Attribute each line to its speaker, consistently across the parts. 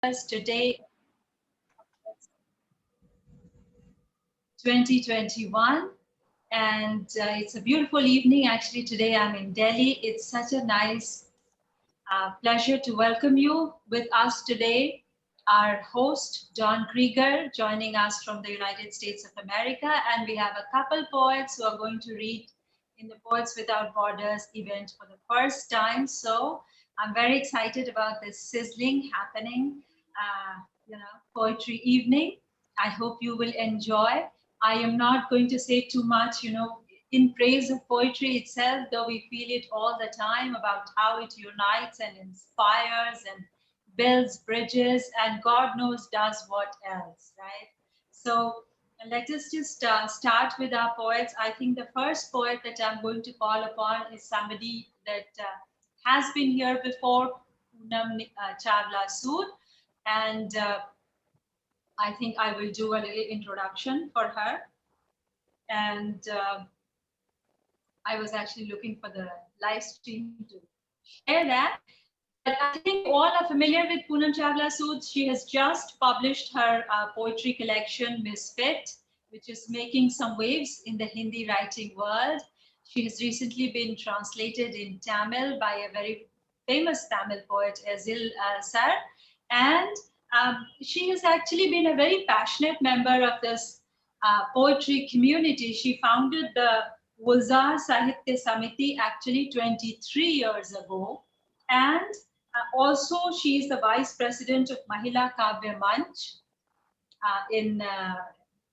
Speaker 1: us today, 2021, and it's a beautiful evening. Actually, today I'm in Delhi. It's such a nice pleasure to welcome you with us today. Our host, John Krieger, joining us from the United States of America, and we have a couple poets who are going to read in the Poets Without Borders event for the first time. So I'm very excited about this sizzling happening, poetry evening. I hope you will enjoy. I am not going to say too much, in praise of poetry itself, though we feel it all the time about how it unites and inspires and builds bridges and God knows does what else, right? So let us just start with our poets. I think the first poet that I'm going to call upon is somebody that has been here before, Poonam Chawla Sood, and I think I will do a little introduction for her. And I was actually looking for the live stream to share that. But I think all are familiar with Poonam Chawla Sood. She has just published her poetry collection, Misfit, which is making some waves in the Hindi writing world. She has recently been translated in Tamil by a very famous Tamil poet, Ezil Sir. And she has actually been a very passionate member of this poetry community. She founded the Gulzar Sahitya Samiti actually 23 years ago. And also, she is the vice president of Mahila Kavya Manch in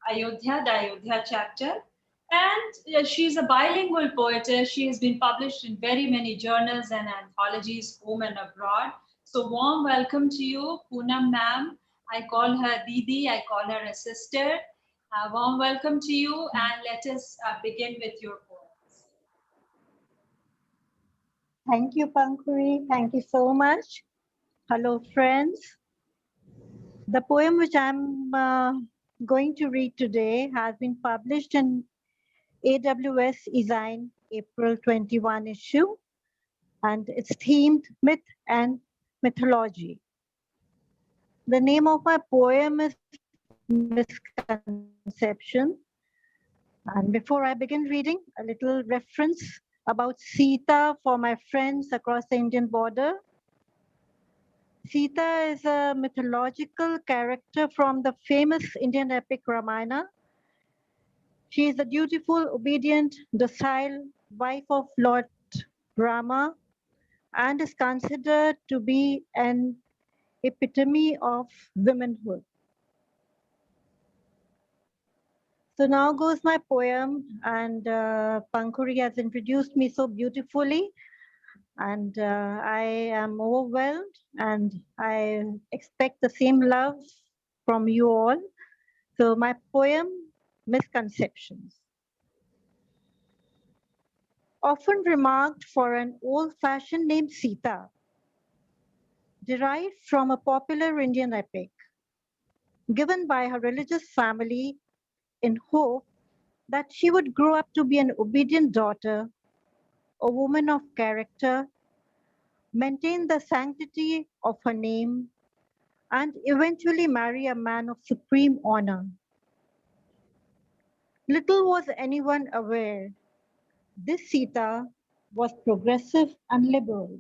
Speaker 1: Ayodhya, the Ayodhya chapter. And she's a bilingual poetess. She has been published in very many journals and anthologies, home and abroad. So warm welcome to you, Poonam ma'am. I call her Didi, I call her a sister. Warm welcome to you, and let us begin with your poems.
Speaker 2: Thank you, Pankhuri. Thank you so much. Hello, friends. The poem which I'm going to read today has been published in AWS Design April 21 issue, and it's themed Myth and Mythology. The name of my poem is Misconception. And before I begin reading, a little reference about Sita for my friends across the Indian border. Sita is a mythological character from the famous Indian epic Ramayana. She is the dutiful, obedient, docile wife of Lord Rama and is considered to be an epitome of womanhood. So now goes my poem, and Pankhuri has introduced me so beautifully, and I am overwhelmed, and I expect the same love from you all. So my poem, Misconceptions. Often remarked for an old-fashioned name Sita, derived from a popular Indian epic, given by her religious family in hope that she would grow up to be an obedient daughter, a woman of character, maintain the sanctity of her name, and eventually marry a man of supreme honor. Little was anyone aware this Sita was progressive and liberal,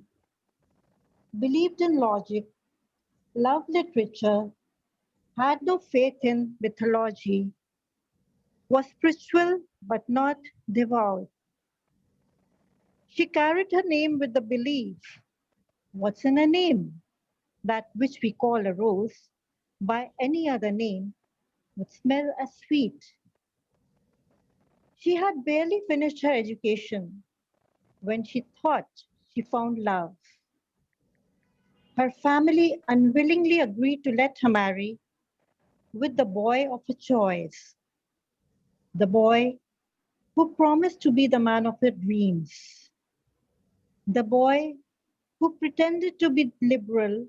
Speaker 2: believed in logic, loved literature, had no faith in mythology, was spiritual but not devout. She carried her name with the belief, what's in a name? That which we call a rose, by any other name, would smell as sweet. She had barely finished her education when she thought she found love. Her family unwillingly agreed to let her marry with the boy of her choice, the boy who promised to be the man of her dreams, the boy who pretended to be liberal,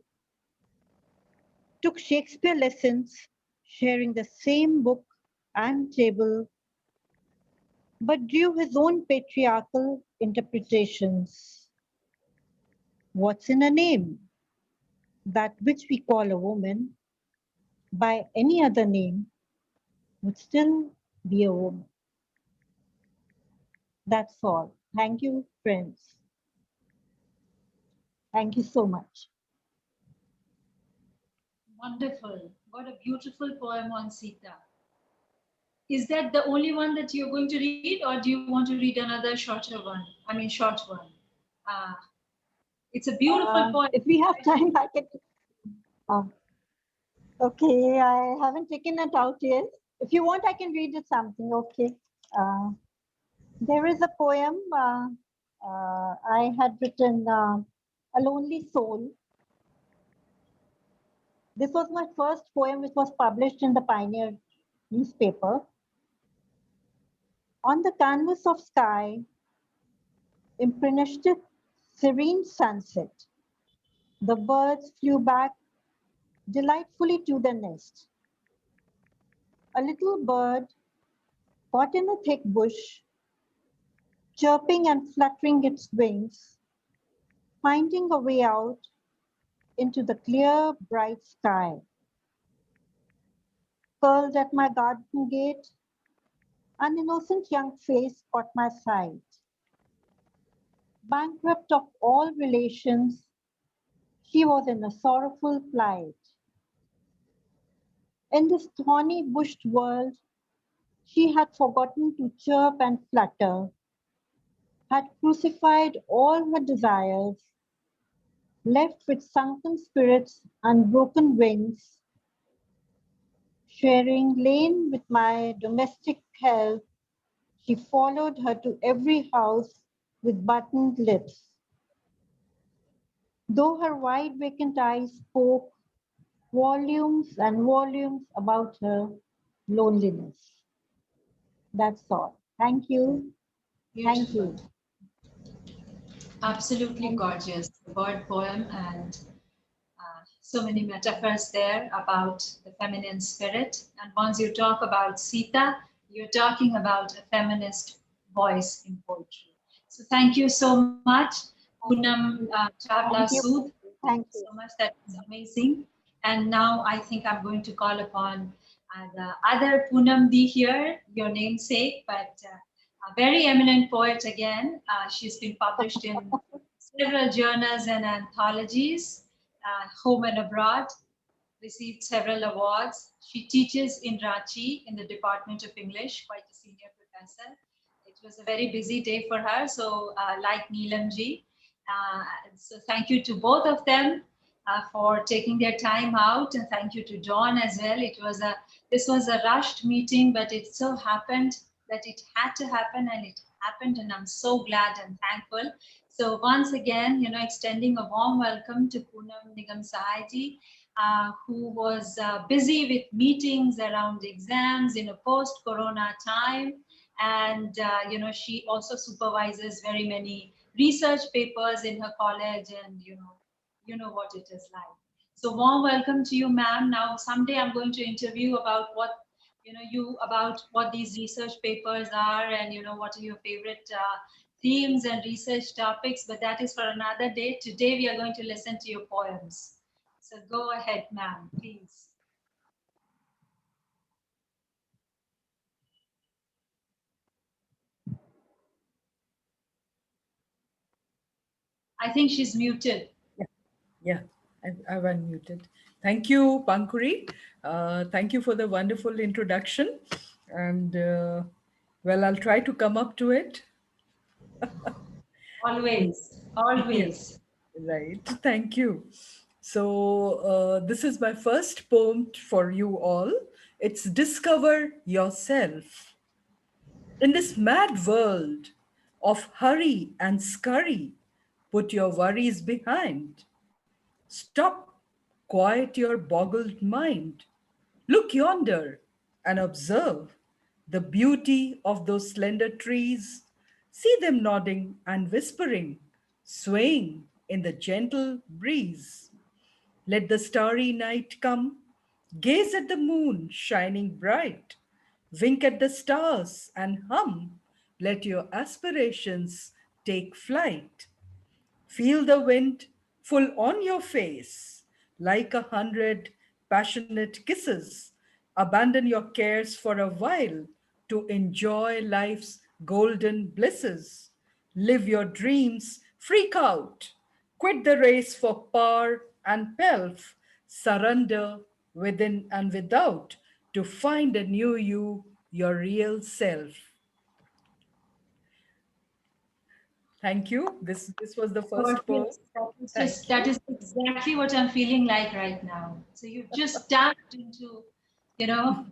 Speaker 2: took Shakespeare lessons, sharing the same book and table, but drew his own patriarchal interpretations. What's in a name? that which we call a woman by any other name would still be a woman. That's all. Thank you, friends. Thank you so much.
Speaker 1: Wonderful. What a beautiful poem on Sita. Is that the only one that you're going to read, or do you want to read another shorter one? I mean, short one. Uh, it's a beautiful poem.
Speaker 2: If we have time, I can. Uh, okay, I haven't taken it out yet. If you want, I can read it something. Okay. Uh, there is a poem I had written, A Lonely Soul. This was my first poem, which was published in the Pioneer newspaper. On the canvas of sky, impregnated serene sunset, the birds flew back delightfully to the nest. A little bird caught in a thick bush, chirping and fluttering its wings, finding a way out into the clear, bright sky. Curled at my garden gate, an innocent young face caught my sight. Bankrupt of all relations, she was in a sorrowful plight. In this thorny bushed world, she had forgotten to chirp and flutter, had crucified all her desires, left with sunken spirits and broken wings, sharing lane with my domestic hell. She followed her to every house with buttoned lips. Though her wide vacant eyes spoke volumes and volumes about her loneliness. That's all. Thank you. Thank
Speaker 1: Beautiful.
Speaker 2: you.
Speaker 1: Absolutely
Speaker 2: Thank you.
Speaker 1: gorgeous. The bird poem and so many metaphors there about the feminine spirit. And once you talk about Sita, you're talking about a feminist voice in poetry. So thank you so much, Poonam Chawla
Speaker 2: Thank you.
Speaker 1: Sood. Thank
Speaker 2: Thank
Speaker 1: you
Speaker 2: you.
Speaker 1: so much. That was amazing. And now I think I'm going to call upon the other Poonam Di here, your namesake, but a very eminent poet again. She's been published in several journals and anthologies, home and abroad, received several awards. She teaches in Ranchi in the Department of English, quite a senior professor. It was a very busy day for her, so like Neelam ji. So thank you to both of them for taking their time out, and thank you to John as well. This was a rushed meeting, but it so happened that it had to happen, and it happened, and I'm so glad and thankful. So once again, extending a warm welcome to Poonam Nigam Sahay, who was busy with meetings around exams in a post-corona time. And, she also supervises very many research papers in her college, and, you know what it is like. So warm welcome to you, ma'am. Now, someday I'm going to interview about about what these research papers are, and, what are your favorite themes and research topics, but that is for another day. Today, we are going to listen to your poems. So go ahead, ma'am, please. I think she's muted.
Speaker 3: Yeah, yeah, I've unmuted. Thank you, Pankhuri. Thank you for the wonderful introduction. And well, I'll try to come up to it.
Speaker 1: Always,
Speaker 3: Yeah,
Speaker 1: always.
Speaker 3: right. Thank you. So, this is my first poem for you all. It's Discover Yourself. In this mad world of hurry and scurry, put your worries behind. Stop, quiet your boggled mind. Look yonder and observe the beauty of those slender trees. See them nodding and whispering, swaying in the gentle breeze. Let the starry night come. Gaze at the moon shining bright. Wink at the stars and hum. Let your aspirations take flight. Feel the wind full on your face. like 100 passionate kisses. Abandon your cares for a while to enjoy life's golden blisses. Live your dreams, freak out. Quit the race for power and pelf. Surrender within and without to find a new you, your real self. Thank you. This was the first poem.
Speaker 1: Gorgeous. That is just
Speaker 3: Thank
Speaker 1: that
Speaker 3: you.
Speaker 1: is exactly what I'm feeling like right now. So you've just tapped into, you know,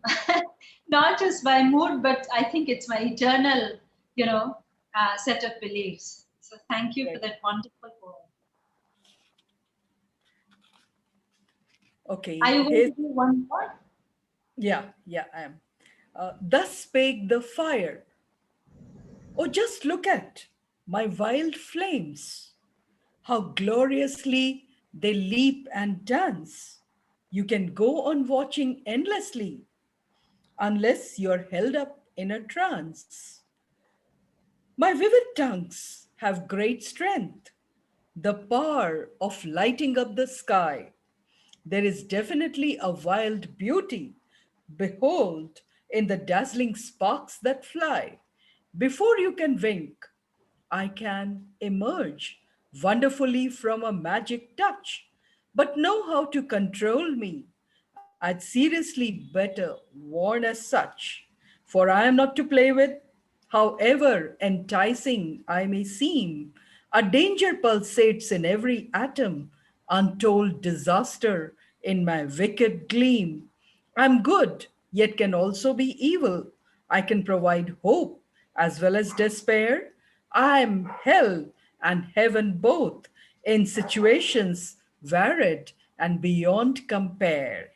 Speaker 1: not just my mood, but I think it's my eternal, you know, set of beliefs. So thank you for
Speaker 3: Right.
Speaker 1: that wonderful poem. Are
Speaker 3: Okay.
Speaker 1: you going
Speaker 3: Here's,
Speaker 1: to do one more?
Speaker 3: yeah, I am. Thus spake the fire. Oh, just look at my wild flames. How gloriously they leap and dance. You can go on watching endlessly unless you're held up in a trance. My vivid tongues have great strength, the power of lighting up the sky. There is definitely a wild beauty, behold, in the dazzling sparks that fly. Before you can wink, I can emerge wonderfully from a magic touch, but know how to control me. I'd seriously better warn as such, for I am not to play with, however enticing I may seem. A danger pulsates in every atom, untold disaster in my wicked gleam. I'm good, yet can also be evil. I can provide hope as well as despair. I'm hell and heaven both in situations varied and beyond compare.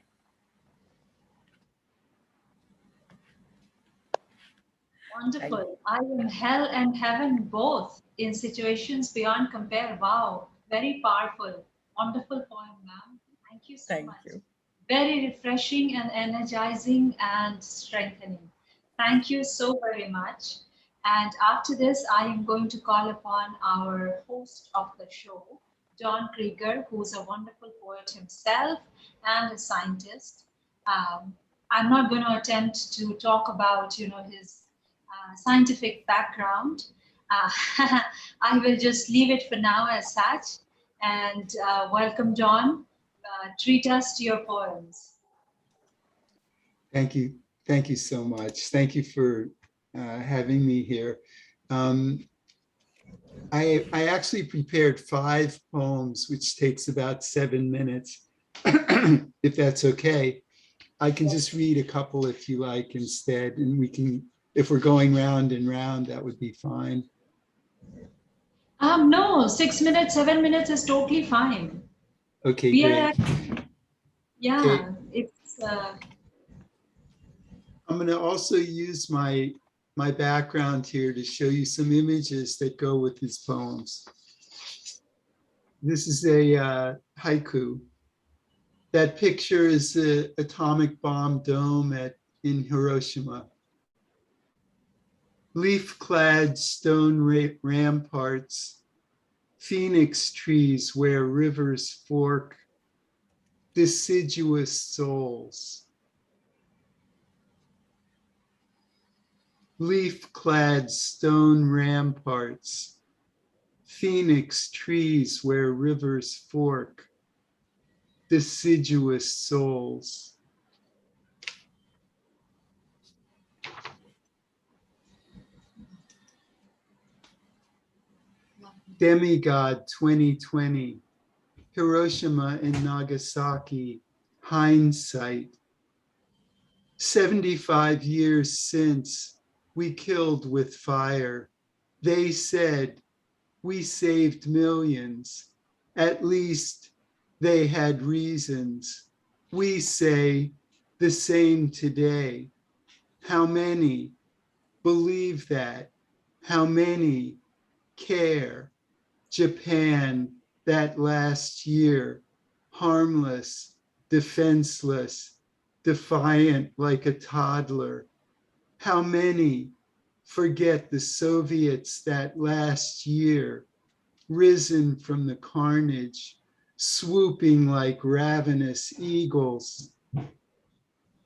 Speaker 3: Thank
Speaker 1: Wonderful. I am hell and heaven both in situations beyond compare. Wow, very powerful. Wonderful poem, ma'am. Thank you so
Speaker 3: thank
Speaker 1: much.
Speaker 3: you.
Speaker 1: Very refreshing and energizing and strengthening. Thank you so very much. And after this, I am going to call upon our host of the show, John Krieger, who's a wonderful poet himself and a scientist. Um, I'm not going to attempt to talk about, his scientific background. Uh, I will just leave it for now as such. And welcome, John. Treat us to your poems.
Speaker 4: Thank you. Thank you so much. Thank you for having me here. Um, I actually prepared 5 poems, which takes about 7 minutes, if that's okay. I can just read a couple if you like instead, and we can, if we're going round and round, that would be fine.
Speaker 1: No, 6 minutes, 7 minutes is totally fine.
Speaker 4: Okay,
Speaker 1: We are,
Speaker 4: great. Okay,
Speaker 1: yeah, it's,
Speaker 4: I'm going to also use my background here to show you some images that go with his poems. This is a haiku. That picture is the atomic bomb dome in Hiroshima. Leaf-clad stone ramparts, phoenix trees where rivers fork, deciduous souls. Leaf-clad stone ramparts, phoenix trees where rivers fork, deciduous souls. Demigod 2020, Hiroshima and Nagasaki, hindsight. 75 years since we killed with fire. They said we saved millions. At least they had reasons. We say the same today. How many believe that? How many care? Japan that last year, harmless, defenseless, defiant like a toddler. How many forget the Soviets that last year, risen from the carnage, swooping like ravenous eagles.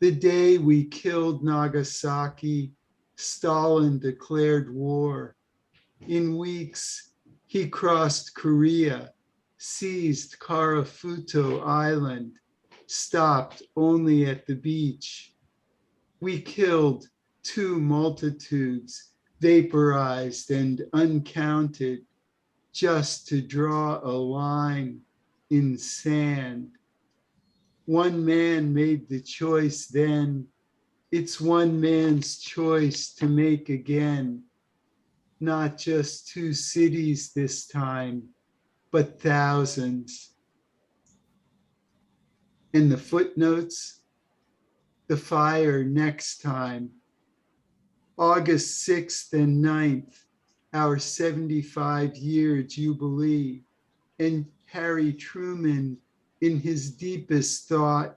Speaker 4: The day we killed Nagasaki, Stalin declared war. In weeks, he crossed Korea, seized Karafuto Island, stopped only at the beach. We killed two multitudes, vaporized and uncounted, just to draw a line in sand. One man made the choice then. It's one man's choice to make again. Not just two cities this time, but thousands. And the footnotes, the fire next time. August 6th and 9th, our 75-year Jubilee, and Harry Truman in his deepest thought.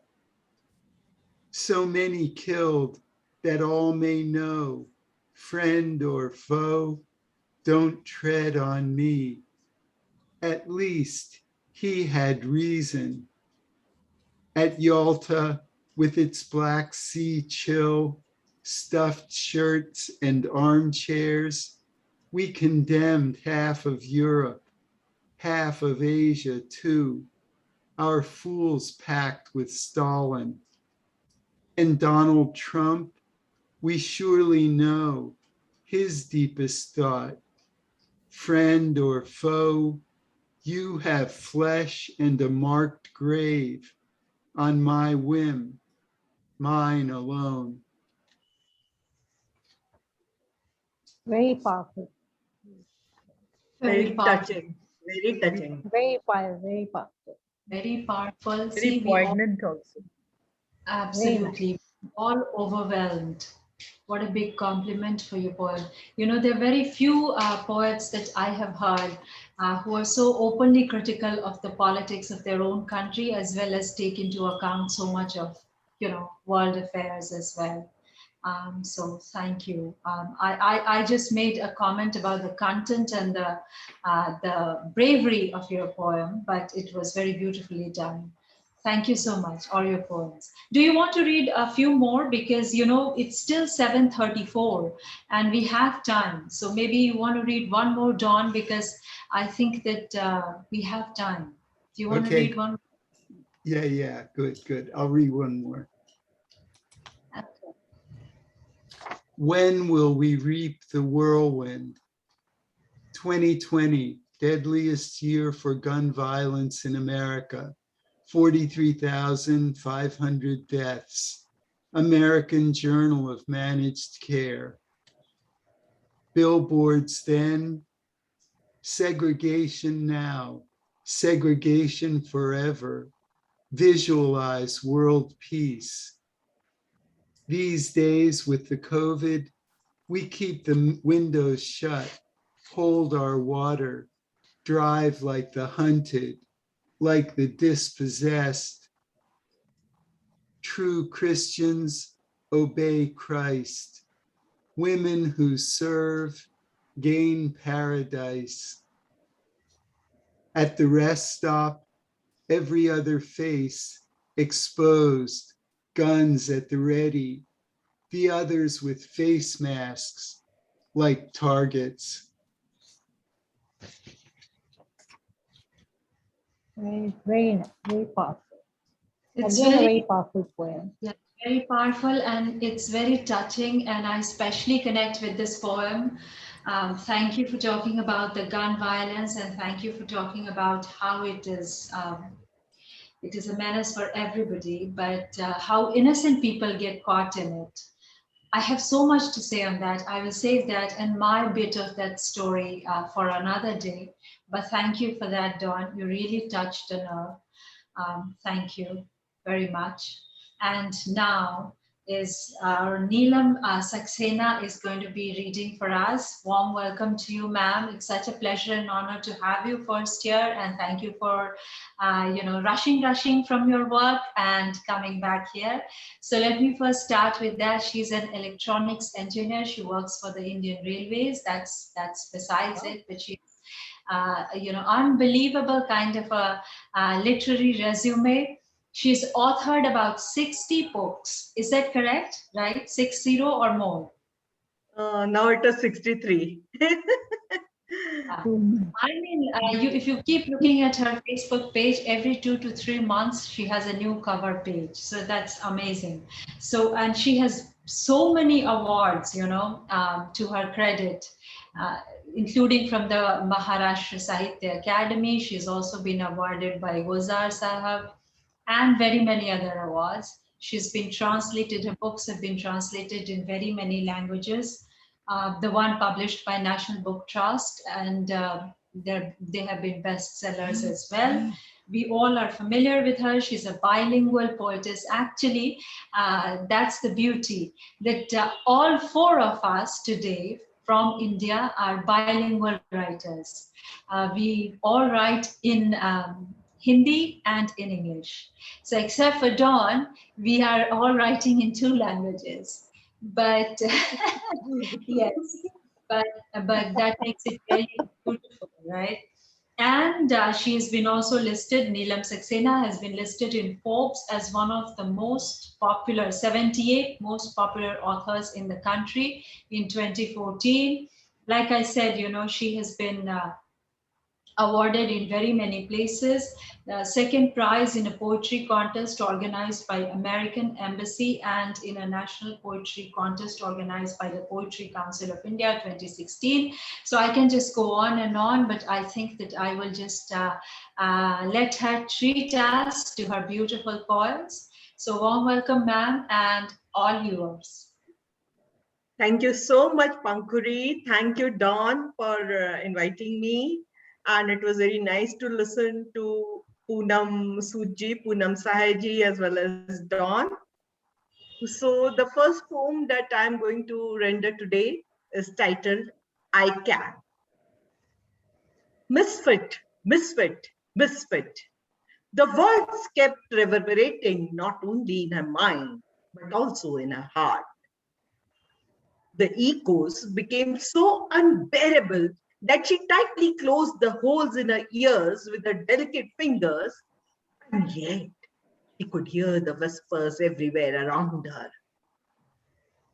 Speaker 4: So many killed that all may know, friend or foe, don't tread on me. At least he had reason. At Yalta, with its Black Sea chill, stuffed shirts and armchairs, we condemned half of Europe, half of Asia too, our fools packed with Stalin. And Donald Trump, we surely know his deepest thought. Friend or foe, you have flesh and a marked grave on my whim, mine alone.
Speaker 2: Very powerful.
Speaker 1: Very
Speaker 3: Very
Speaker 1: powerful.
Speaker 3: touching. Very touching.
Speaker 2: Very powerful. Very powerful.
Speaker 1: Very powerful.
Speaker 3: Very
Speaker 1: See, we all
Speaker 3: poignant also.
Speaker 1: absolutely all overwhelmed. What a big compliment for your poem. You know, there are very few poets that I have heard who are so openly critical of the politics of their own country, as well as take into account so much of, you know, world affairs as well. So thank you. I just made a comment about the content and the bravery of your poem, but it was very beautifully done. Thank you so much, all your poems. Do you want to read a few more? Because, you know, it's still 7:34 and we have time. So maybe you want to read one more, Dawn, because I think that we have time. Do you want to
Speaker 4: Okay.
Speaker 1: read one?
Speaker 4: Yeah, good. I'll read one more.
Speaker 1: Okay.
Speaker 4: When will we reap the whirlwind? 2020, deadliest year for gun violence in America. 43,500 deaths. American Journal of Managed Care. Billboards then, segregation now, segregation forever. Visualize world peace. These days with the COVID, we keep the windows shut, hold our water, drive like the hunted, like the dispossessed. True Christians obey Christ. Women who serve gain paradise. At the rest stop, every other face exposed, guns at the ready, the others with face masks like targets.
Speaker 2: very powerful.
Speaker 1: It's
Speaker 2: Again, a
Speaker 1: very
Speaker 2: very powerful poem.
Speaker 1: Yeah, very powerful and it's very touching, and I especially connect with this poem. Thank you for talking about the gun violence, and thank you for talking about how it is a menace for everybody, but how innocent people get caught in it. I have so much to say on that. I will save that and my bit of that story for another day. But thank you for that, Dawn. You really touched a nerve. Thank you very much. And now is our Neelam Saxena is going to be reading for us. Warm welcome to you, ma'am. It's such a pleasure and honor to have you first here, and thank you for rushing from your work and coming back here. So let me first start with that. She's an electronics engineer. She works for the Indian Railways. That's besides it, but she's unbelievable kind of a literary resume. She's authored about 60 books. Is that correct? Right? 60 or more?
Speaker 5: Now it is 63.
Speaker 1: I mean, if you keep looking at her Facebook page, every 2 to 3 months, she has a new cover page. So that's amazing. So, and she has so many awards, to her credit, uh, including from the Maharashtra Sahitya Academy. She's also been awarded by Gozar Sahab and very many other awards. She's been translated, her books have been translated in very many languages. The one published by National Book Trust, and they have been bestsellers as well. We all are familiar with her. She's a bilingual poetess. Actually, that's the beauty, that all four of us today from India are bilingual writers. We all write in Hindi and in English. So except for Dawn, we are all writing in two languages. But yes, but that makes it very beautiful, right? And she has been also listed, Neelam Saxena has been listed in Forbes as one of the most popular, 78 most popular authors in the country in 2014. Like I said, she has been awarded in very many places. The second prize in a poetry contest organized by American Embassy and in a national poetry contest organized by the Poetry Council of India 2016. So I can just go on, but I think that I will just let her treat us to her beautiful poems. So warm welcome, ma'am, and all yours.
Speaker 5: Thank you so much, Pankhuri. Thank you, Dawn, for inviting me. And it was very nice to listen to Poonam Soodji, Poonam Sahay, as well as Dawn. So the first poem that I'm going to render today is titled, I Can. Misfit, misfit, misfit. The words kept reverberating not only in her mind, but also in her heart. The echoes became so unbearable that she tightly closed the holes in her ears with her delicate fingers, and yet she could hear the whispers everywhere around her.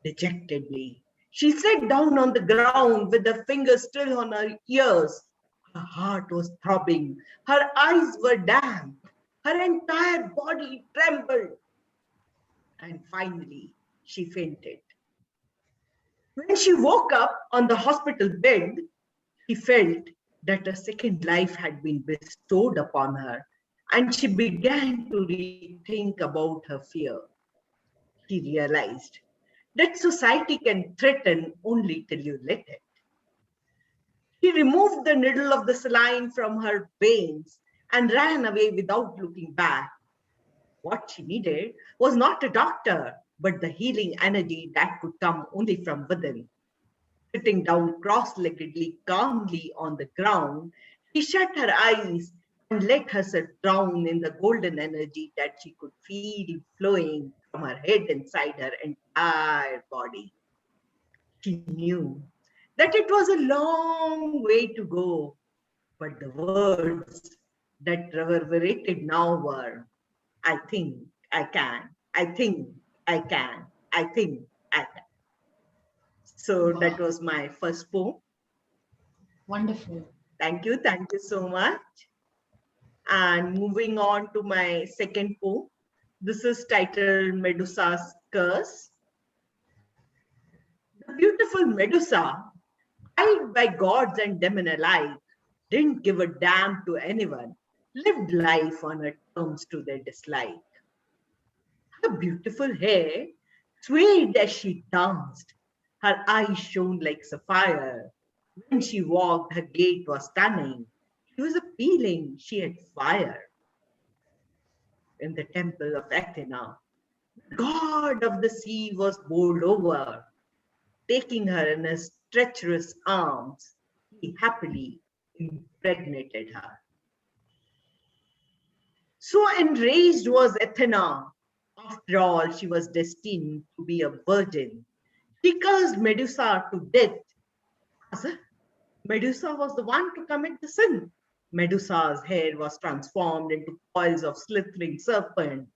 Speaker 5: Dejectedly, she sat down on the ground with her fingers still on her ears. Her heart was throbbing, her eyes were damp, her entire body trembled, and finally she fainted. When she woke up on the hospital bed, she felt that a second life had been bestowed upon her, and she began to rethink about her fear. She realized that society can threaten only till you let it. She removed the needle of the saline from her veins and ran away without looking back. What she needed was not a doctor, but the healing energy that could come only from within. Sitting down cross-leggedly calmly on the ground, she shut her eyes and let herself drown in the golden energy that she could feel flowing from her head inside her entire body. She knew that it was a long way to go, but the words that reverberated now were, I think I can, I think I can, I think I can. So that was my first poem.
Speaker 1: Wonderful.
Speaker 5: Thank you so much. And moving on to my second poem. This is titled Medusa's Curse. The beautiful Medusa, eyed by gods and demon alike, didn't give a damn to anyone, lived life on her terms to their dislike. Her beautiful hair swayed as she danced. Her eyes shone like sapphire. When she walked, her gait was stunning. She was appealing. She had fire. In the temple of Athena, the god of the sea was bowled over. Taking her in his treacherous arms, he happily impregnated her. So enraged was Athena. After all, she was destined to be a virgin. She cursed Medusa to death Medusa was the one to commit the sin. Medusa's hair was transformed into coils of slithering serpent.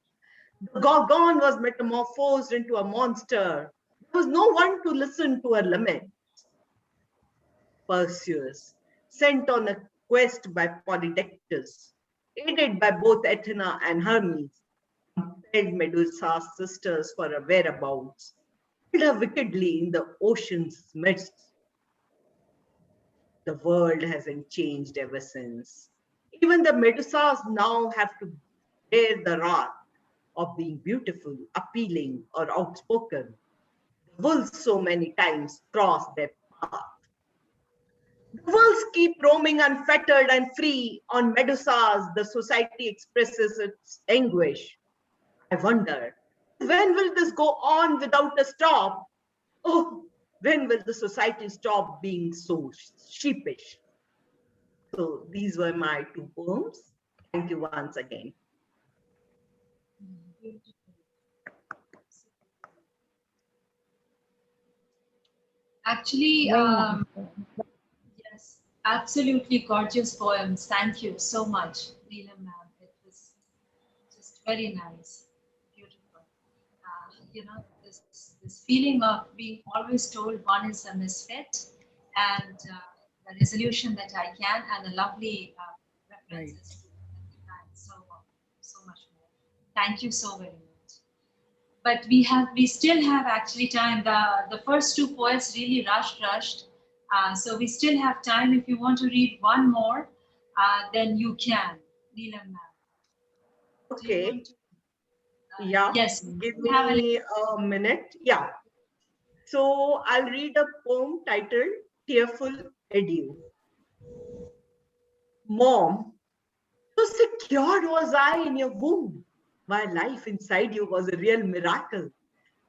Speaker 5: The Gorgon was metamorphosed into a monster. There was no one to listen to her lament. Perseus, sent on a quest by Polydectes, aided by both Athena and Hermes, compelled Medusa's sisters for her whereabouts, killed her wickedly in the ocean's midst. The world hasn't changed ever since. Even the Medusas now have to bear the wrath of being beautiful, appealing, or outspoken. The wolves so many times cross their path. The wolves keep roaming unfettered and free. On Medusas, the society expresses its anguish. I wonder, when will this go on without a stop? Oh, when will the society stop being so sheepish? So these were my two poems. Thank you once again.
Speaker 1: Actually,
Speaker 2: Very nice.
Speaker 1: yes, absolutely gorgeous poems. Thank you so much, Neelam ma'am. It was just very nice, beautiful. This feeling of being always told one is a misfit, and the resolution that I can, and the lovely
Speaker 3: Right.
Speaker 1: references to mankind. So much more. Thank you so very much. But we still have actually time. The first two poets really rushed. So we still have time. If you want to read one more, then you can, Neelam ma'am. Do you
Speaker 5: Okay,
Speaker 1: want to?
Speaker 5: yeah,
Speaker 1: Yes,
Speaker 5: give
Speaker 1: you have an.
Speaker 5: me a minute. Yeah, so I'll read a poem titled Tearful Adieu. Mom, so secured was I in your womb, while life inside you was a real miracle.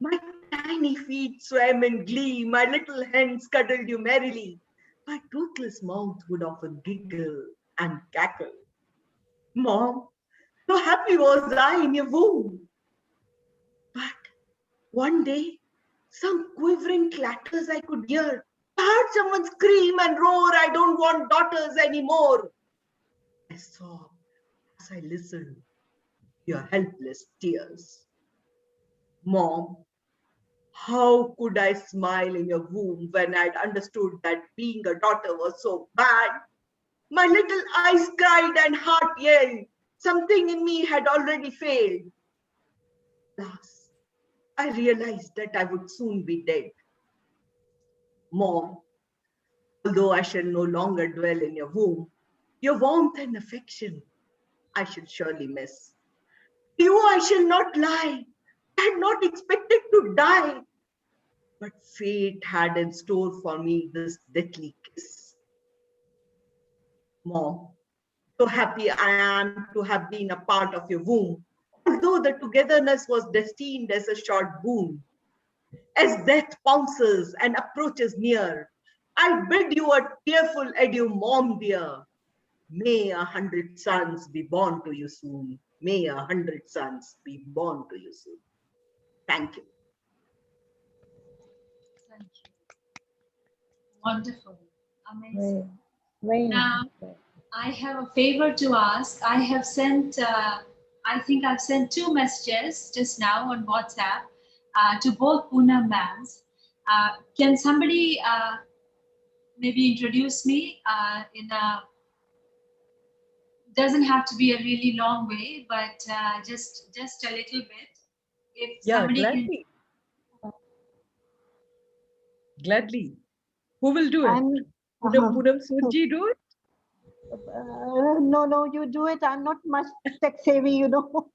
Speaker 5: My tiny feet swam in glee, my little hands cuddled you merrily. My toothless mouth would often giggle and cackle. Mom, so happy was I in your womb. But one day, some quivering clatters I could hear. I heard someone scream and roar, I don't want daughters anymore. I sobbed as I listened to your helpless tears. Mom, how could I smile in your womb when I'd understood that being a daughter was so bad? My little eyes cried and heart yelled. Something in me had already failed. Alas, I realized that I would soon be dead. Mom, although I shall no longer dwell in your womb, your warmth and affection I shall surely miss. You I shall not lie. I had not expected to die, but fate had in store for me this deathly kiss. Mom, so happy I am to have been a part of your womb, although the togetherness was destined as a short boon. As death pounces and approaches near, I bid you a tearful adieu, Mom dear. May 100 sons be born to you soon. May 100 sons be born to you soon. Thank you.
Speaker 1: Thank you. Wonderful,
Speaker 2: Very,
Speaker 1: amazing.
Speaker 2: very
Speaker 1: Now,
Speaker 2: nice.
Speaker 1: I have a favor to ask. I have sent, I think I've sent two messages just now on WhatsApp to both Poonam ma'ams. Can somebody maybe introduce me in a, doesn't have to be a really long way, but just a little bit. If
Speaker 3: Yeah,
Speaker 1: somebody can,
Speaker 3: gladly. Gladly. Who will do it?
Speaker 2: I'm
Speaker 3: Poonam Soodji do it?
Speaker 2: no, you do it. I'm not much tech savvy, you know.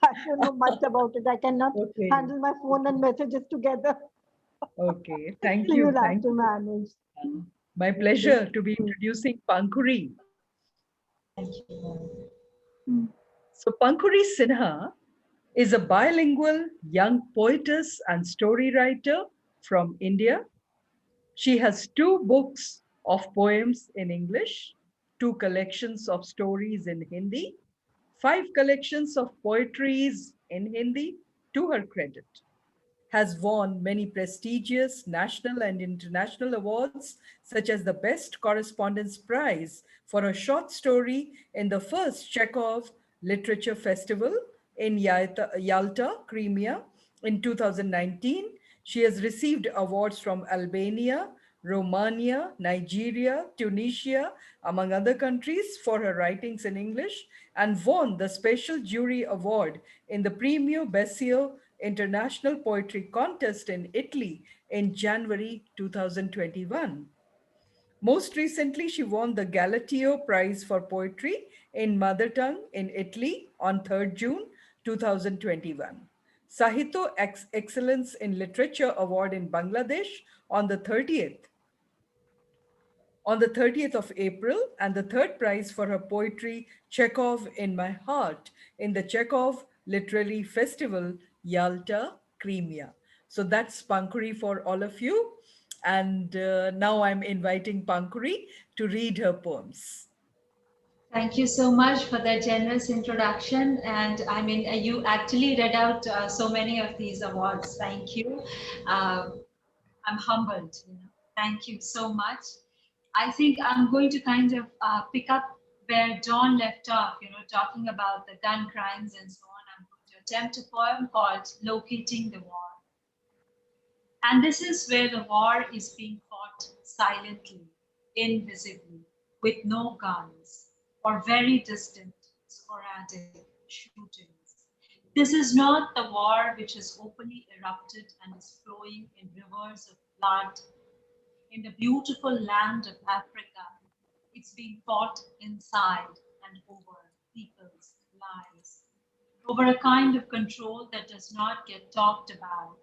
Speaker 2: I don't know much about it. I cannot
Speaker 3: Okay.
Speaker 2: handle my phone and messages together.
Speaker 3: Okay. Thank
Speaker 2: So
Speaker 3: you.
Speaker 2: you'll have
Speaker 3: Thank
Speaker 2: to
Speaker 3: you.
Speaker 2: manage.
Speaker 3: My pleasure to be introducing Pankhuri.
Speaker 1: thank you.
Speaker 3: So Pankhuri Sinha is a bilingual young poetess and story writer from India. She has two books of poems in English, two collections of stories in Hindi, five collections of poetries in Hindi to her credit. has won many prestigious national and international awards, such as the Best Correspondence Prize for a short story in the first Chekhov Literature Festival in Yalta, Crimea in 2019. She has received awards from Albania, Romania, Nigeria, Tunisia, among other countries, for her writings in English, and won the Special Jury Award in the Premio Bessio International Poetry Contest in Italy in January 2021. Most recently, she won the Galateo Prize for Poetry in Mother Tongue in Italy on 3rd June 2021. Sahito Excellence in Literature Award in Bangladesh on the 30th of April, and the third prize for her poetry, Chekhov in My Heart, in the Chekhov Literary Festival, Yalta, Crimea. So that's Pankhuri for all of you. And now I'm inviting Pankhuri to read her poems.
Speaker 1: Thank you so much for that generous introduction. And I mean, you actually read out so many of these awards. Thank you. Uh, I'm humbled. Thank you so much. I think I'm going to kind of pick up where Dawn left off, talking about the gun crimes and so on. I'm going to attempt a poem called Locating the War. And this is where the war is being fought silently, invisibly, with no guns, or very distant, sporadic shootings. This is not the war which has openly erupted and is flowing in rivers of blood in the beautiful land of Africa. It's being fought inside and over people's lives, over a kind of control that does not get talked about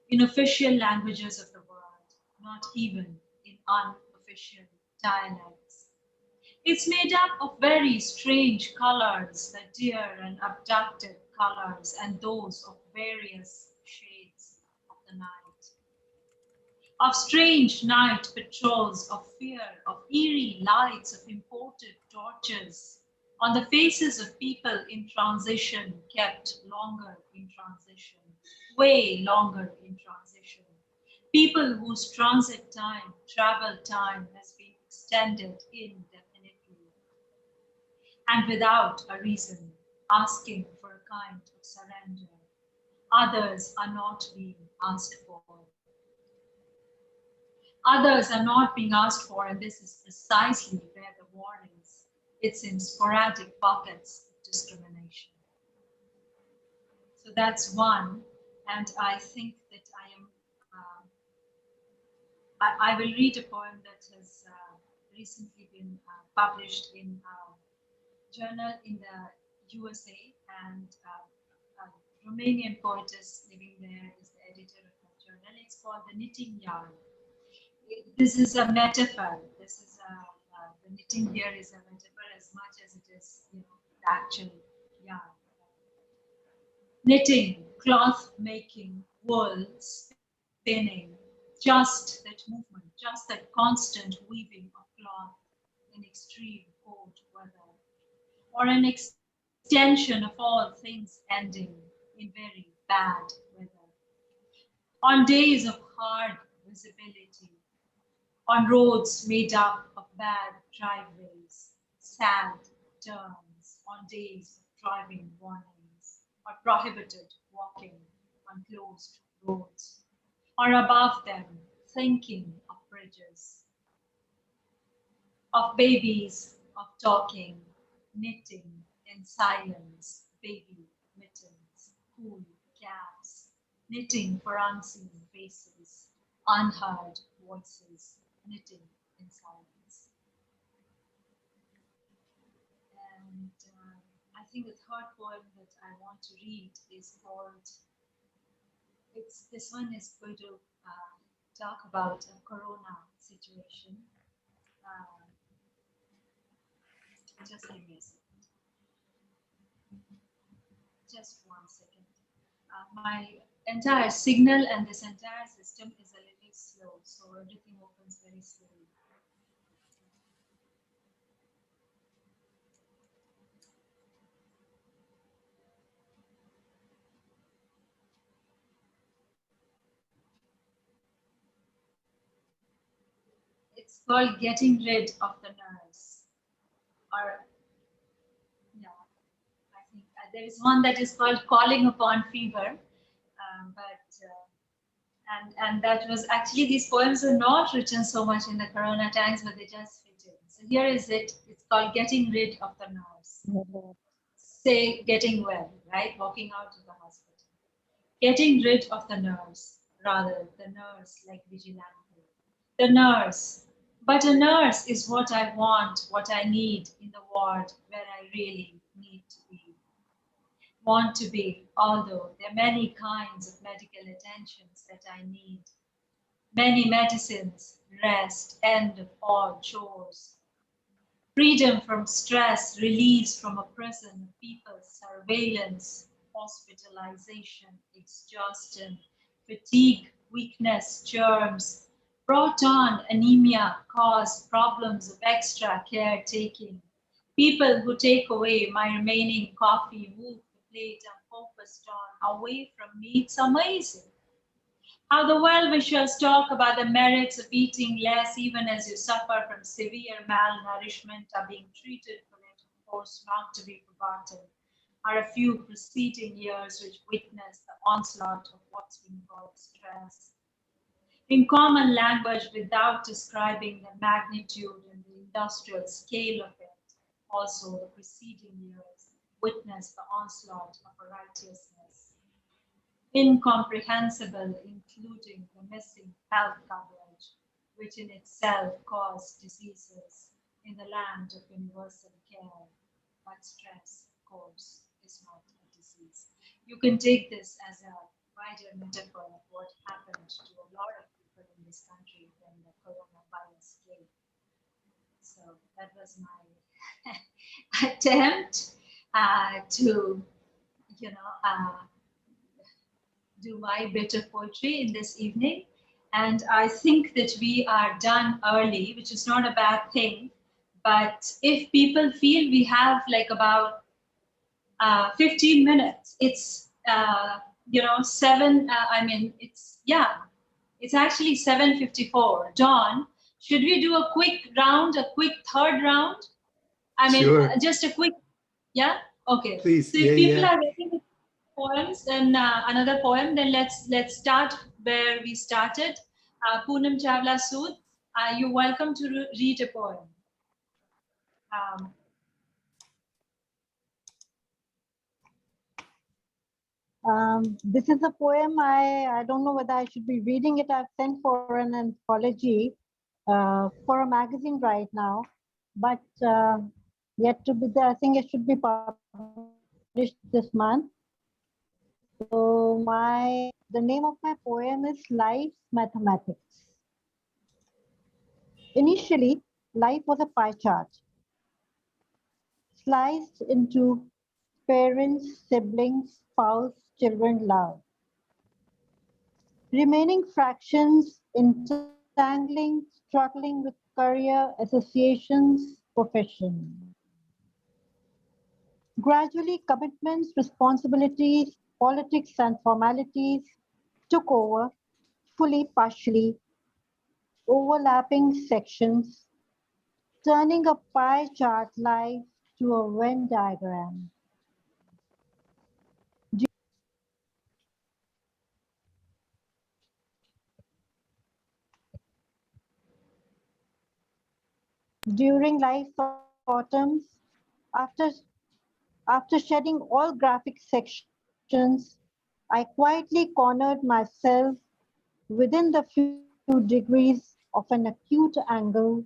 Speaker 1: in official languages of the world, not even in unofficial dialects. It's made up of very strange colors, the dear and abducted colors, and those of various shades of the night. Of strange night patrols, of fear, of eerie lights, of imported torches, on the faces of people in transition, kept longer in transition, way longer in transition. People whose transit time, travel time has been extended indefinitely and without a reason, asking for a kind of surrender. Others are not being asked for. Others are not being asked for, and this is precisely where the war is. It's in sporadic pockets of discrimination. So that's one, and I think that I will read a poem that has recently been published in a journal in the USA, and a Romanian poetess living there is the editor of that journal. It's called The Knitting Yarn. This is a metaphor. The knitting here is a metaphor as much as it is, the actual yarn. Knitting, cloth making, wool, spinning, just that movement, just that constant weaving of cloth in extreme cold weather, or an extension of all things ending in very bad weather. On days of hard visibility, on roads made up of bad driveways, sad turns, on days of driving warnings, or prohibited walking on closed roads, or above them, thinking of bridges, of babies, of talking, knitting in silence, baby mittens, cool caps, knitting for unseen faces, unheard voices, knitting in silence. And I think the third poem that I want to read is called, this one is going to talk about a corona situation. Uh, just give me a second. Just 1 second. My entire signal and this entire system is a little slow, so everything opens very slowly. It's called Getting Rid of the Nerves. Or, yeah, I think there is one that is called Calling Upon Fever. And that was actually, these poems are not written so much in the Corona times, but they just fit in. So here is it. It's called Getting Rid of the Nerves. Say, getting well, right? Walking out of the hospital. Getting rid of the nurse, rather, the nurse like vigilante. The nurse. But a nurse is what I want, what I need in the ward where I really need to be. Want to be, although there are many kinds of medical attentions that I need. Many medicines, rest, end of all chores. Freedom from stress, release from a prison of people's surveillance, hospitalization, exhaustion, fatigue, weakness, germs, brought on anemia, cause problems of extra caretaking. People who take away my remaining coffee, move the plate I'm focused on away from me. It's amazing how the well-wishers talk about the merits of eating less even as you suffer from severe malnourishment are being treated for it, of course, not to be forgotten, are a few preceding years which witnessed the onslaught of what's been called stress. In common language, without describing the magnitude and the industrial scale of it, also the preceding years witnessed the onslaught of righteousness. Incomprehensible, including the missing health coverage, which in itself caused diseases in the land of universal care. But stress, of course, is not a disease. You can take this as a wider metaphor of what happened to a lot of people in this country when the coronavirus came. So that was my attempt to, do my bit of poetry in this evening. And I think that we are done early, which is not a bad thing. But if people feel we have like about 15 minutes, it's, 7, it's actually 7:54. Dawn, should we do a quick round, a quick third round?
Speaker 4: Sure.
Speaker 1: Just a quick, yeah? Okay.
Speaker 4: Please.
Speaker 1: So if people
Speaker 4: Yeah.
Speaker 1: are ready with poems and another poem, then let's start where we started. Poonam, Chawla, Sood, you're welcome to read a poem. Um,
Speaker 2: This is a poem. I don't know whether I should be reading it. I've sent for an anthology for a magazine right now, but yet to be there. I think it should be published this month. So the name of my poem is Life's Mathematics. Initially, life was a pie chart, sliced into parents, siblings, spouse, children, love. Remaining fractions entangling, struggling with career, associations, profession. Gradually, commitments, responsibilities, politics, and formalities took over, fully, partially, overlapping sections, turning a pie chart life to a Venn diagram. During life's autumns, after after shedding all graphic sections, I quietly cornered myself within the few degrees of an acute angle,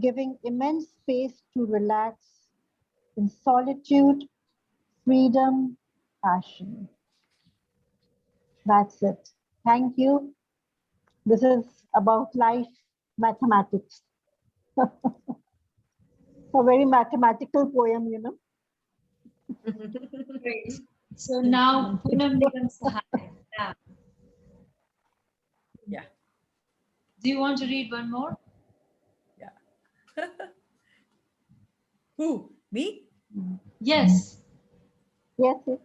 Speaker 2: giving immense space to relax in solitude, freedom, passion. That's it. Thank you. This is about life mathematics. A very mathematical poem, you know.
Speaker 1: Great. So now, Poonam, Nigam, Sahay. Yeah.
Speaker 3: Yeah.
Speaker 1: Do you want to read one more?
Speaker 3: Yeah. Who? Me?
Speaker 1: Yes.
Speaker 2: Yes, yes.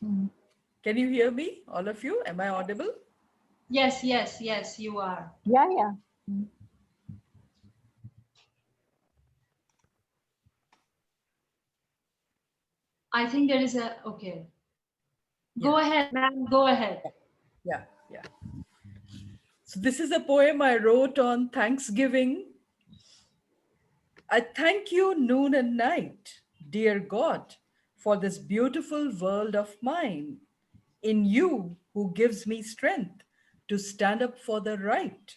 Speaker 2: Mm.
Speaker 3: Can you hear me? All of you? Am I audible?
Speaker 1: Yes, yes, yes, you are.
Speaker 2: Yeah, yeah.
Speaker 1: I think there is a, okay. Go
Speaker 3: Yeah,
Speaker 1: ahead, ma'am, go ahead.
Speaker 3: yeah, yeah. So this is a poem I wrote on Thanksgiving. I thank you noon and night, dear God, for this beautiful world of mine. In you, who gives me strength to stand up for the right.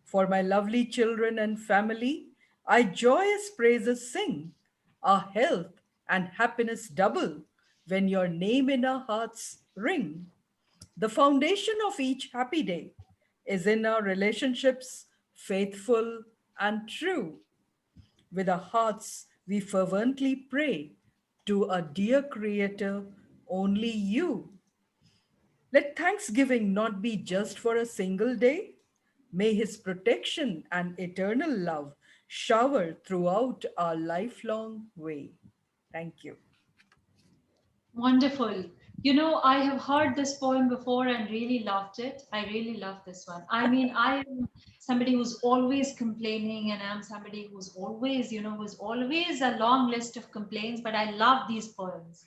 Speaker 3: For my lovely children and family, I joyous praises sing. Our health and happiness double when your name in our hearts ring. The foundation of each happy day is in our relationships, faithful and true. With our hearts, we fervently pray to a dear Creator, only you. Let Thanksgiving not be just for a single day. May His protection and eternal love shower throughout our lifelong way. Thank you.
Speaker 1: Wonderful. You know, I have heard this poem before and really loved it. I really love this one. I mean, I am somebody who's always complaining, and I'm somebody who's always, who's always a long list of complaints, but I love these poems.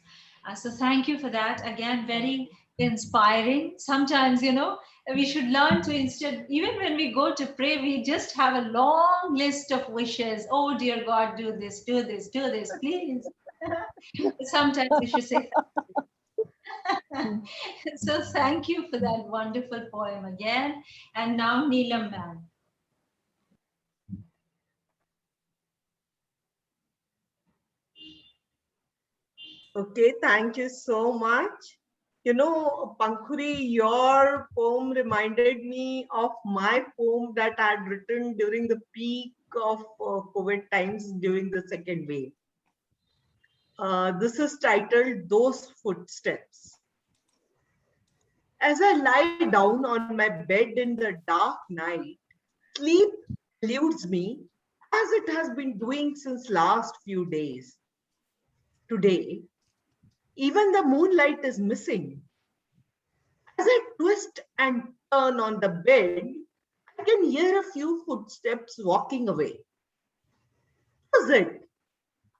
Speaker 1: So thank you for that. Again, very inspiring. Sometimes, we should learn to instead, even when we go to pray, we just have a long list of wishes. Oh, dear God, do this, do this, do this, please. Sometimes we should say so. Thank you for that wonderful poem again. And now Neelam ma'am.
Speaker 5: Okay, thank you so much. You know, Pankhuri, your poem reminded me of my poem that I had written during the peak of COVID times during the second wave. This is titled Those Footsteps. As I lie down on my bed in the dark night, sleep eludes me as it has been doing since last few days. Today, even the moonlight is missing. As I twist and turn on the bed, I can hear a few footsteps walking away. What is it?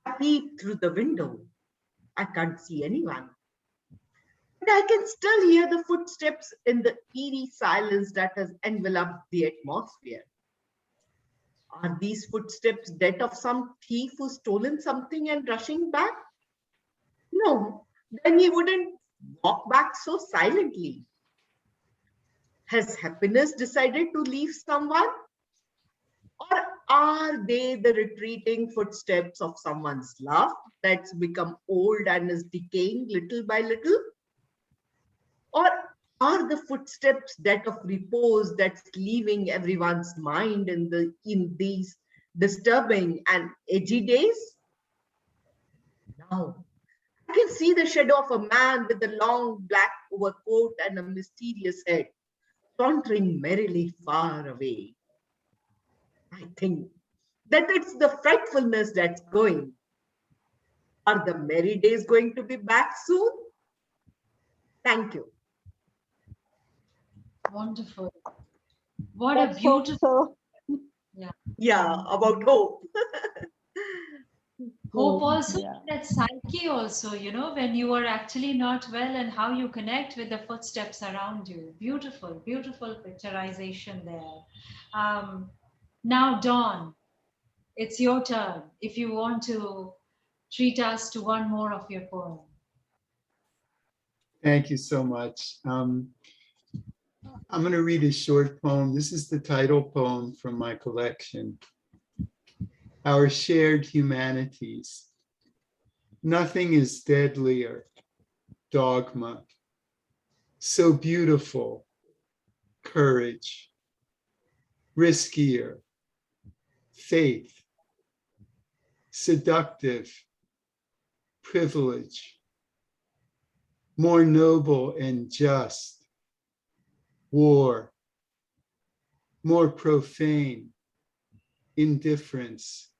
Speaker 5: I peek through the window. I can't see anyone. And I can still hear the footsteps in the eerie silence that has enveloped the atmosphere. Are these footsteps that of some thief who's stolen something and rushing back? No, then he wouldn't walk back so silently. Has happiness decided to leave someone? Or are they the retreating footsteps of someone's love that's become old and is decaying little by little? Or are the footsteps that of repose that's leaving everyone's mind in these disturbing and edgy days? Now, I can see the shadow of a man with a long black overcoat and a mysterious head, sauntering merrily far away. I think that it's the frightfulness that's going. Are the merry days going to be back soon? Thank you.
Speaker 1: Wonderful. What a
Speaker 2: Let's hope
Speaker 1: beautiful,
Speaker 2: so.
Speaker 1: yeah.
Speaker 5: Yeah, about hope.
Speaker 1: Hope
Speaker 2: Oh,
Speaker 1: also,
Speaker 2: yeah.
Speaker 1: that psyche also, when you are actually not well and how you connect with the footsteps around you. Beautiful, beautiful picturization there. Now, Dawn, it's your turn if you want to treat us to one more of your poem.
Speaker 4: Thank you so much. I'm going to read a short poem. This is the title poem from my collection, Our Shared Humanities. Nothing is deadlier, dogma, so beautiful, courage, riskier, faith, seductive, privilege, more noble and just, war, more profane, indifference,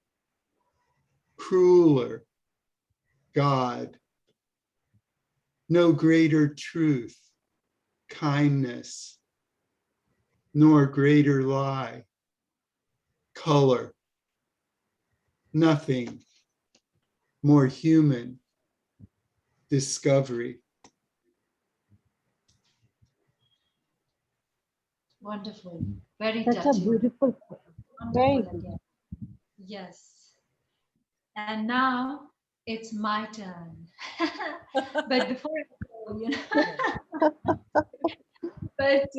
Speaker 4: crueler, God, no greater truth, kindness, nor greater lie, color, nothing more human, discovery.
Speaker 1: Wonderful. Very
Speaker 2: Such a
Speaker 1: touching.
Speaker 2: beautiful, very
Speaker 1: Wonderful
Speaker 2: beautiful.
Speaker 1: again. Yes. And now it's my turn. But before I go, but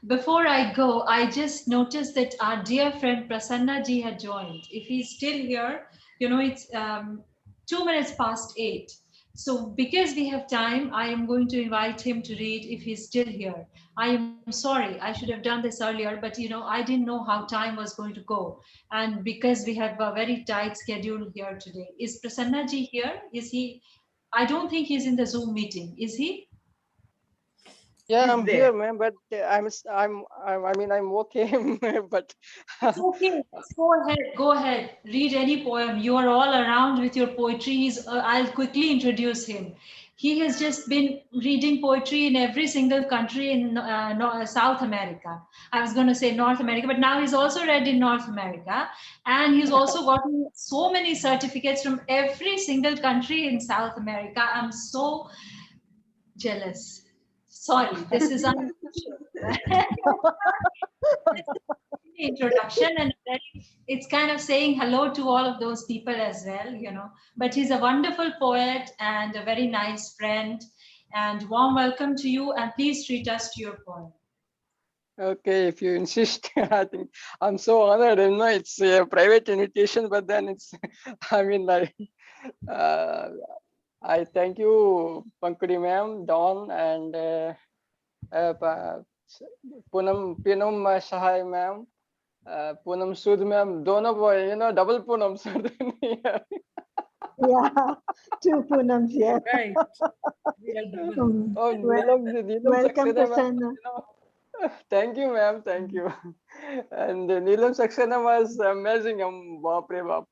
Speaker 1: before I go, I just noticed that our dear friend Prasanna ji had joined. If he's still here, it's 2 minutes past 8. So because we have time, I am going to invite him to read if he's still here. I am sorry, I should have done this earlier, but I didn't know how time was going to go. And because we have a very tight schedule here today. Is Prasanna ji here? Is he? I don't think he's in the Zoom meeting. Is he?
Speaker 6: Yeah,
Speaker 5: Is
Speaker 6: I'm
Speaker 5: there?
Speaker 6: here, ma'am, but I mean, I'm okay, but
Speaker 1: It's okay. Go ahead. Go ahead. Read any poem. You are all around with your poetry. I'll quickly introduce him. He has just been reading poetry in every single country in South America. I was going to say North America, but now he's also read in North America. And he's also gotten so many certificates from every single country in South America. I'm so jealous. Sorry, this is introduction and it's kind of saying hello to all of those people as well. But he's a wonderful poet and a very nice friend, and warm welcome to you, and please treat us to your poem.
Speaker 6: okay, if you insist, I think I'm so honored. It's a private invitation, but then it's, I mean, like, uh, I thank you, Pankhuri ma'am, Dawn, and Poonam, Sahay ma'am, Poonam Sood ma'am, dono boy, double Poonam, sir.
Speaker 2: Yeah, two Poonams, yes.
Speaker 3: Right. We are double.
Speaker 6: Oh, Neelam
Speaker 2: Welcome,
Speaker 6: Saxena ma'am,
Speaker 2: Prasanna.
Speaker 6: thank you, ma'am. Thank you. And Neelam Saxena was amazing. Baap re baap.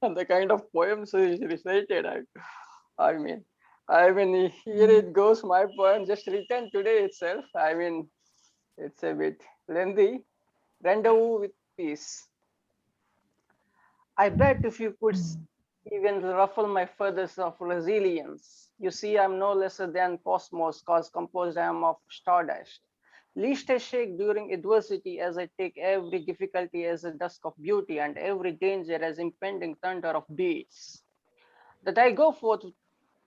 Speaker 6: The kind of poems he recited. I mean, here it goes. My poem just written today itself. It's a bit lengthy. Rendezvous with peace. I bet if you could even ruffle my feathers of resilience, you see I'm no lesser than cosmos, cause composed I am of stardust. Least I shake during adversity as I take every difficulty as a dusk of beauty and every danger as impending thunder of beats. That I go forth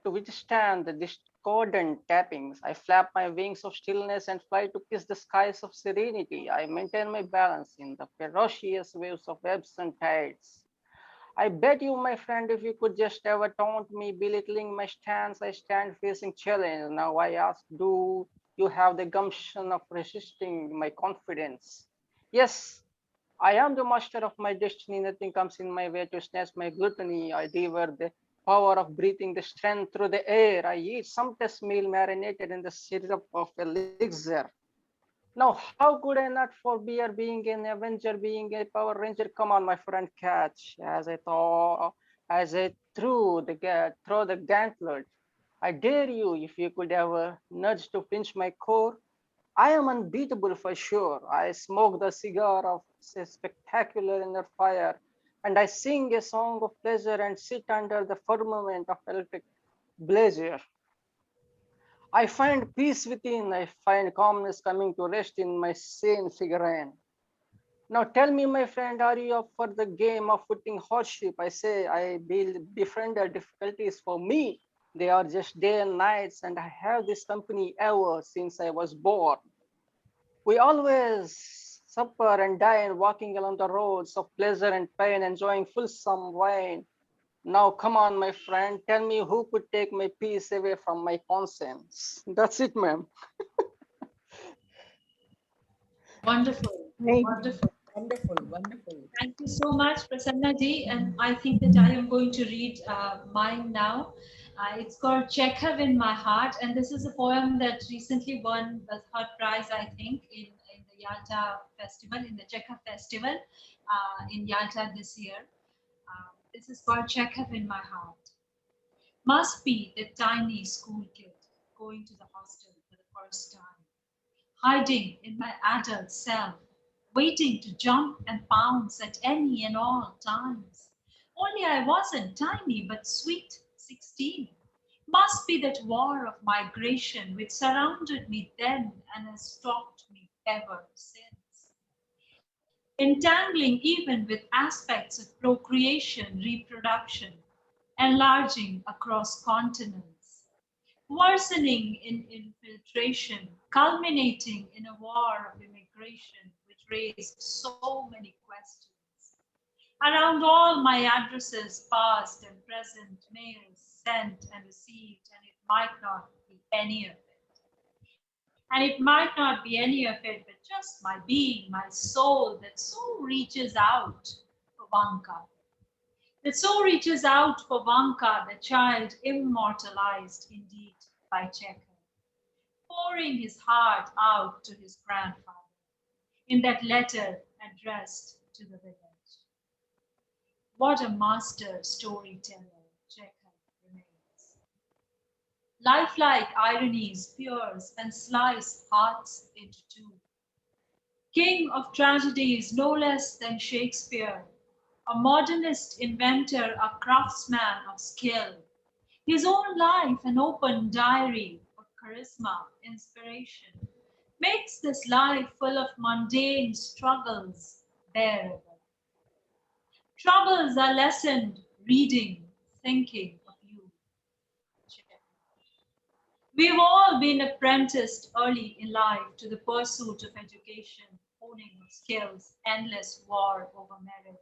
Speaker 6: to withstand the discordant tappings. I flap my wings of stillness and fly to kiss the skies of serenity. I maintain my balance in the ferocious waves of ebbs and tides. I bet you, my friend, if you could just ever taunt me, belittling my stance, I stand facing challenge. Now I ask, do you have the gumption of resisting my confidence? Yes, I am the master of my destiny. Nothing comes in my way to snatch my gluttony. I devour the power of breathing the strength through the air. I eat some test meal marinated in the syrup of elixir. Now, how could I not forbear being an Avenger, being a Power Ranger? Come on, my friend, catch as I throw the gauntlet. I dare you, if you could ever nudge to pinch my core. I am unbeatable for sure. I smoke the cigar of a spectacular inner fire, and I sing a song of pleasure and sit under the firmament of electric blazer. I find peace within. I find calmness coming to rest in my sane figurine. Now tell me, my friend, are you up for the game of footing hardship? I say I befriend the difficulties for me. They are just day and nights, and I have this company ever since I was born. We always suffer and dine walking along the roads of pleasure and pain, enjoying fulsome wine. Now, come on, my friend, tell me who could take my peace away from my conscience. That's it, ma'am.
Speaker 1: Wonderful.
Speaker 2: Great.
Speaker 1: Wonderful.
Speaker 3: Wonderful, wonderful.
Speaker 1: Thank you so much, Prasanna ji. And I think that I am going to read mine now. It's called Chekhov in My Heart. And this is a poem that recently won the third prize, I think, in the Yalta Festival, in the Chekhov Festival in Yalta this year. This is called Chekhov in My Heart. Must be the tiny school kid going to the hostel for the first time. hiding in my adult self, waiting to jump and pounce at any and all times. Only I wasn't tiny but sweet 16. Must be that war of migration which surrounded me then and has stalked me ever since. Entangling even with aspects of procreation, reproduction, enlarging across continents, worsening in infiltration, culminating in a war of immigration which raised so many questions. Around all my addresses, past and present, mails sent and received, and it might not be any of it. And it might not be any of it, but just my being, my soul that so reaches out for Vanka. That so reaches out for Vanka, the child immortalized indeed by Chekhov, pouring his heart out to his grandfather in that letter addressed to the village. What a master storyteller Chekhov remains. Lifelike ironies pierce and slice hearts into two. King of tragedies no less than Shakespeare, a modernist inventor, a craftsman of skill. His own life an open diary of charisma, inspiration, makes this life full of mundane struggles bearable. Troubles are lessened reading, thinking of you. We've all been apprenticed early in life to the pursuit of education, honing of skills, endless war over merit.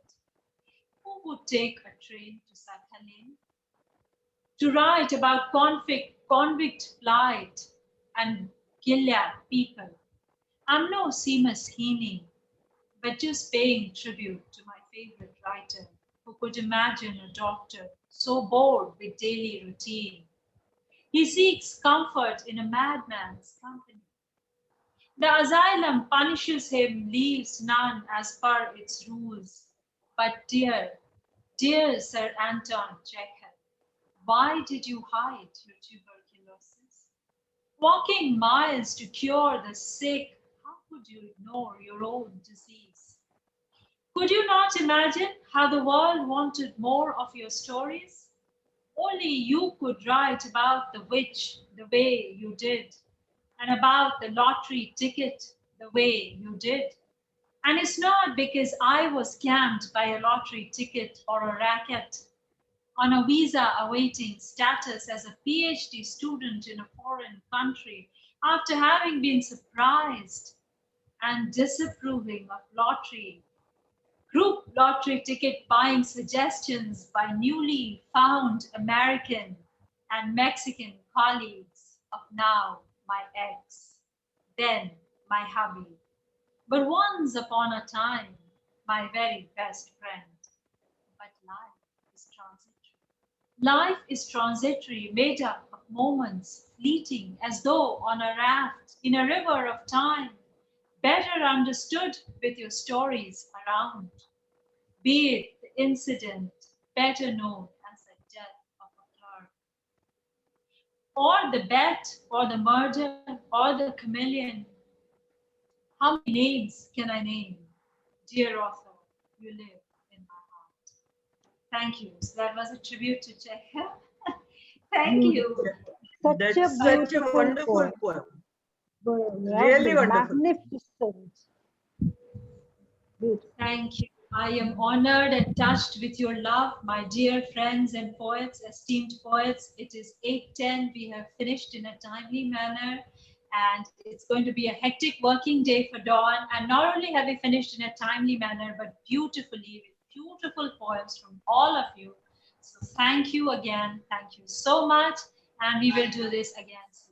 Speaker 1: Who would take a train to Sakhalin to write about convict plight and Gilead people? I'm no Seamus Heaney, but just paying tribute to my favorite writer who could imagine a doctor so bored with daily routine. He seeks comfort in a madman's company. The asylum punishes him, leaves none as per its rules. But dear Sir Anton Chekhov, why did you hide your tuberculosis? Walking miles to cure the sick, how could you ignore your own disease? Could you not imagine how the world wanted more of your stories? Only you could write about the witch the way you did, and about the lottery ticket the way you did. And it's not because I was scammed by a lottery ticket or a racket on a visa awaiting status as a PhD student in a foreign country after having been surprised and disapproving of lottery, group lottery ticket buying suggestions by newly found American and Mexican colleagues of now my ex, then my hubby, but once upon a time my very best friend. But life is transitory. Life is transitory, made up of moments, fleeting as though on a raft in a river of time, better understood with your stories around, be it the incident better known as the death of a clerk, or the bet, or the murder, or the chameleon. How many names can I name? Dear author, you live in my heart. Thank you. So that was a tribute to Chekhov. Thank you.
Speaker 2: Beautiful. Such a
Speaker 5: That's such a
Speaker 2: beautiful
Speaker 5: wonderful
Speaker 2: poem.
Speaker 5: poem.
Speaker 2: Lovely,
Speaker 5: Really wonderful.
Speaker 2: magnificent. Beautiful.
Speaker 1: Thank you. I am honored and touched with your love, my dear friends and poets, esteemed poets. It is 8:10. We have finished in a timely manner, and it's going to be a hectic working day for Dawn. And not only have we finished in a timely manner, but beautifully with beautiful poems from all of you. So thank you again. Thank you so much. And we will do this again soon.